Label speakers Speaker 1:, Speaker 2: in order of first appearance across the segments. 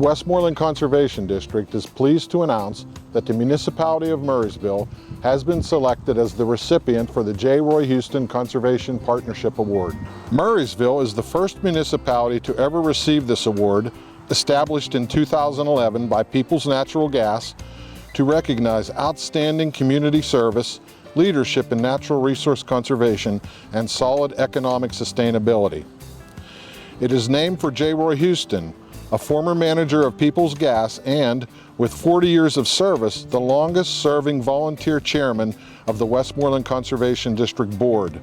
Speaker 1: Westmoreland Conservation District is pleased to announce that the municipality of Murraysville has been selected as the recipient for the J. Roy Houston Conservation Partnership Award. Murraysville is the first municipality to ever receive this award, established in 2011 by Peoples Natural Gas to recognize outstanding community service, leadership in natural resource conservation, and solid economic sustainability. It is named for J. Roy Houston, a former manager of Peoples Gas and, with 40 years of service, the longest serving volunteer chairman of the Westmoreland Conservation District Board.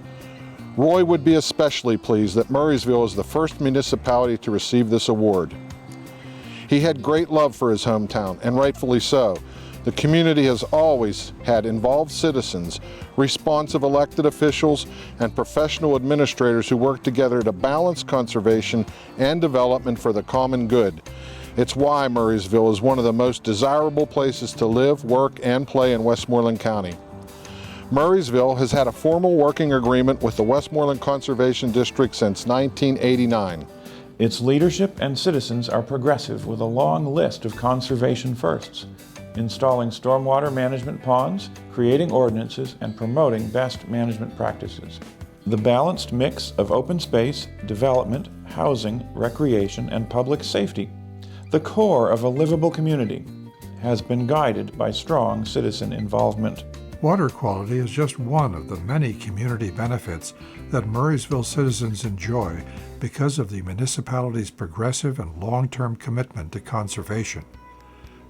Speaker 1: Roy would be especially pleased that Murraysville is the first municipality to receive this award. He had great love for his hometown, and rightfully so. The community has always had involved citizens, responsive elected officials, and professional administrators who work together to balance conservation and development for the common good. It's why Murraysville is one of the most desirable places to live, work, and play in Westmoreland County. Murraysville has had a formal working agreement with the Westmoreland Conservation District since 1989.
Speaker 2: Its leadership and citizens are progressive with a long list of conservation firsts, installing stormwater management ponds, creating ordinances, and promoting best management practices. The balanced mix of open space, development, housing, recreation, and public safety, the core of a livable community, has been guided by strong citizen involvement.
Speaker 3: Water quality is just one of the many community benefits that Murraysville citizens enjoy because of the municipality's progressive and long-term commitment to conservation.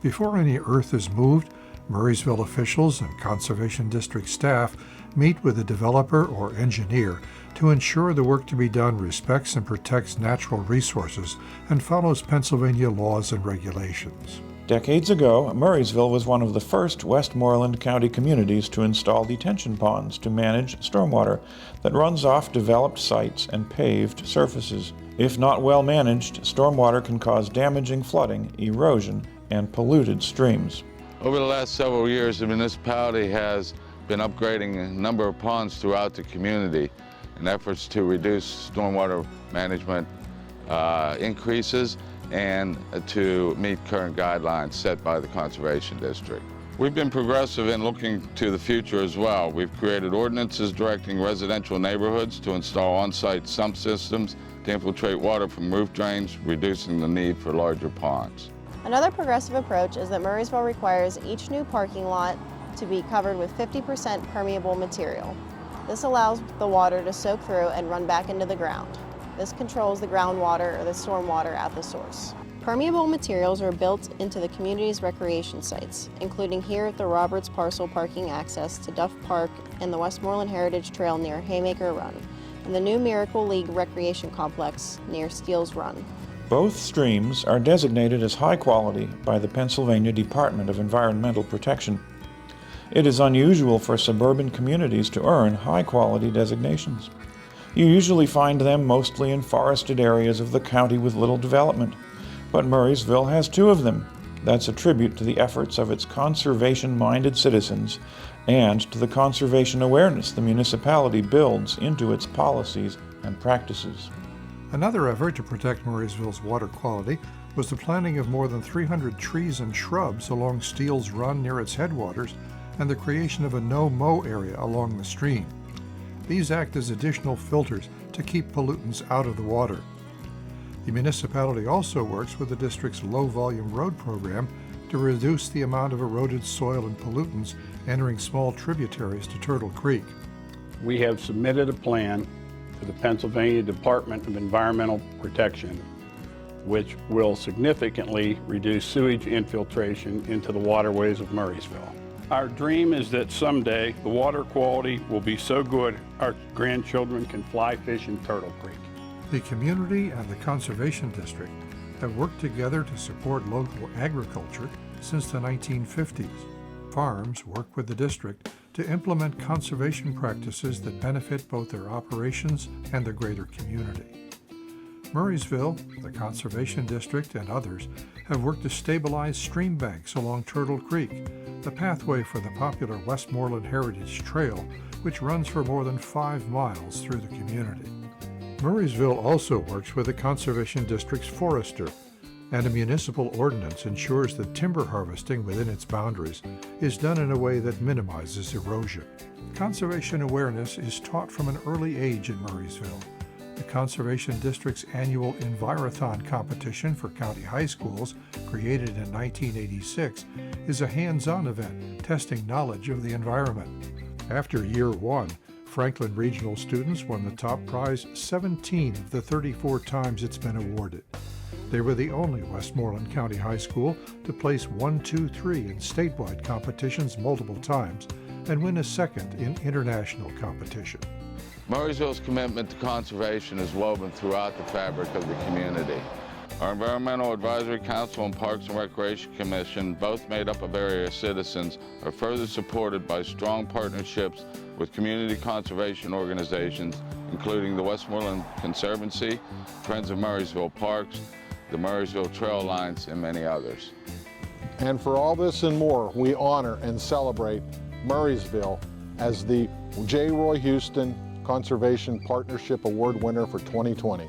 Speaker 3: Before any earth is moved, Murraysville officials and Conservation District staff meet with the developer or engineer to ensure the work to be done respects and protects natural resources and follows Pennsylvania laws and regulations.
Speaker 2: Decades ago, Murraysville was one of the first Westmoreland County communities to install detention ponds to manage stormwater that runs off developed sites and paved surfaces. If not well managed, stormwater can cause damaging flooding, erosion, and polluted streams.
Speaker 4: Over the last several years, the municipality has been upgrading a number of ponds throughout the community in efforts to reduce stormwater management increases and to meet current guidelines set by the Conservation District. We've been progressive in looking to the future as well. We've created ordinances directing residential neighborhoods to install on-site sump systems to infiltrate water from roof drains, reducing the need for larger ponds.
Speaker 5: Another progressive approach is that Murraysville requires each new parking lot to be covered with 50% permeable material. This allows the water to soak through and run back into the ground. This controls the groundwater or the stormwater at the source. Permeable materials are built into the community's recreation sites, including here at the Roberts Parcel parking access to Duff Park and the Westmoreland Heritage Trail near Haymaker Run, and the new Miracle League Recreation Complex near Steels Run.
Speaker 2: Both streams are designated as high quality by the Pennsylvania Department of Environmental Protection. It is unusual for suburban communities to earn high quality designations. You usually find them mostly in forested areas of the county with little development, but Murraysville has two of them. That's a tribute to the efforts of its conservation-minded citizens and to the conservation awareness the municipality builds into its policies and practices.
Speaker 3: Another effort to protect Murraysville's water quality was the planting of more than 300 trees and shrubs along Steels Run near its headwaters and the creation of a no-mow area along the stream. These act as additional filters to keep pollutants out of the water. The municipality also works with the district's low-volume road program to reduce the amount of eroded soil and pollutants entering small tributaries to Turtle Creek.
Speaker 6: We have submitted a plan to the Pennsylvania Department of Environmental Protection, which will significantly reduce sewage infiltration into the waterways of Murraysville. Our dream is that someday the water quality will be so good our grandchildren can fly fish in Turtle Creek.
Speaker 3: The community and the Conservation District have worked together to support local agriculture since the 1950s. Farms work with the district to implement conservation practices that benefit both their operations and the greater community. Murraysville, the Conservation District, and others have worked to stabilize stream banks along Turtle Creek, the pathway for the popular Westmoreland Heritage Trail, which runs for more than 5 miles through the community. Murraysville also works with the Conservation District's forester and a municipal ordinance ensures that timber harvesting within its boundaries is done in a way that minimizes erosion. Conservation awareness is taught from an early age in Murraysville. The Conservation District's annual Envirothon competition for county high schools, created in 1986, is a hands-on event testing knowledge of the environment. After year one, Franklin Regional students won the top prize 17 of the 34 times it's been awarded. They were the only Westmoreland County high school to place 1, 2, 3 in statewide competitions multiple times and win a second in international competition.
Speaker 4: Murraysville's commitment to conservation is woven throughout the fabric of the community. Our Environmental Advisory Council and Parks and Recreation Commission, both made up of area citizens, are further supported by strong partnerships with community conservation organizations, including the Westmoreland Conservancy, Friends of Murraysville Parks, the Murraysville Trail Alliance, and many others.
Speaker 1: And for all this and more, we honor and celebrate Murraysville as the J. Roy Houston Conservation Partnership Award winner for 2020.